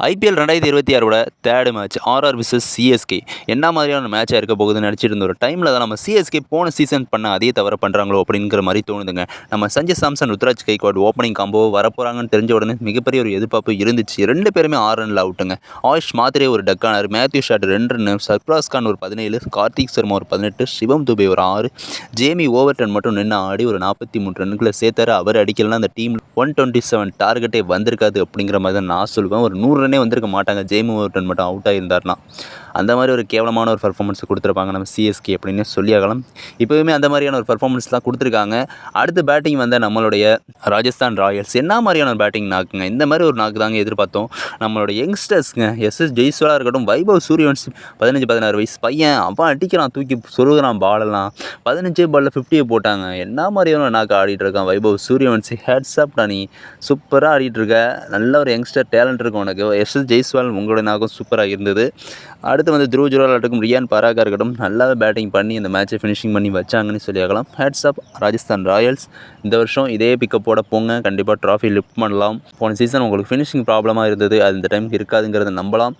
IPL 2026 third match RR versus CSK என்ன மாதிரியான மேட்சாக இருக்க போகுதுன்னு நினச்சிட்டு இருந்த ஒரு டைமில் தான் நம்ம சிஎஸ்கே போன சீசன் பண்ண அதே தவிர பண்ணுறாங்களோ அப்படிங்கிற மாதிரி தோணுதுங்க. நம்ம சஞ்சய் சாம்சன் ருத்ராஜ் கைக்வாட் ஓப்பனிங் காம்போ வரப்போகிறாங்கன்னு தெரிஞ்ச உடனே மிகப்பெரிய ஒரு எதிர்பார்ப்பு இருந்துச்சு. 2 பேருமே 6 ரன்ல அவுட்டுங்க. ஆயுஷ் மாத்திரே ஒரு டக்கானார், Matthew Short 2 run, Sarfaraz Khan ஒரு 17, கார்த்திக் சர்மா ஒரு 18, சிவம் துபே ஒரு 6, ஜேமி ஓவர்டன் மட்டும் நின்று ஆடி ஒரு 43 ரன்களை சேர்த்தாரு. அவர் அடிக்கலாம் அந்த டீம் 127 டார்கெட்டே வந்திருக்காது அப்படிங்கிற மாதிரி தான் நான் சொல்லுவேன். ஒரு 100 ரன்னே வந்திருக்க மாட்டாங்க ஜேமி ஓவர்டன் மட்டும் அவுட் ஆகியிருந்தார்னா. அந்த மாதிரி ஒரு கேவலமான ஒரு பர்ஃபார்மன்ஸ் கொடுத்துருப்பாங்க நம்ம சிஎஸ்கே அப்படின்னு சொல்லியாகலாம். இப்போவுமே அந்த மாதிரியான ஒரு பர்ஃபார்மன்ஸ் தான் கொடுத்துருக்காங்க. அடுத்து பேட்டிங் வந்த நம்மளுடைய ராஜஸ்தான் ராயல்ஸ் என்ன மாதிரியான ஒரு பேட்டிங் நாக்குங்க, இந்த மாதிரி ஒரு நாக்கு தாங்க எதிர்பார்த்தோம். நம்மளோட யங்ஸ்டர்ஸ்ங்க எஸ்எஸ் ஜெய்ஸ்வாலாக இருக்கட்டும், வைபவ் சூரியவன்சி 15-16 வயசு பையன், அவன் அடிக்கிறான், தூக்கி சொருகிறான் பாலெல்லாம். 15 பாலில் 50 போட்டாங்க. என்ன மாதிரியான நாக்கு ஆடிட்டு இருக்கான் வைபவ் சூரியவன்சி. ஹேட்ஸ் அப் நீ சூப்பராக ஆடிட்டு இருக்க. நல்ல ஒரு யங்ஸ்டர் டேலண்ட் இருக்கும் உனக்கு. எஸ்எஸ் ஜெய்ஸ்வால் உங்களுடைய நாக்கும் சூப்பராக இருந்தது. அடுத்து வந்து த்ருவ் ஜுரால் இருக்கட்டும், ரியான் பராகா இருக்கட்டும், நல்லாவே பேட்டிங் பண்ணி இந்த மேட்சை ஃபினிஷிங் பண்ணி வச்சாங்கன்னு சொல்லியாகலாம். ஹேட்ஸ் அப் ராஜஸ்தான் ராயல்ஸ். இந்த வருஷம் இதே பிக்கப்போட போங்க, கண்டிப்பாக ட்ராஃபி லிஃப்ட் பண்ணலாம். போன சீசன் உங்களுக்கு ஃபினிஷிங் ப்ராப்ளமாக இருந்தது, அது இந்த டைம் இருக்காதுங்கிறத நம்பலாம்.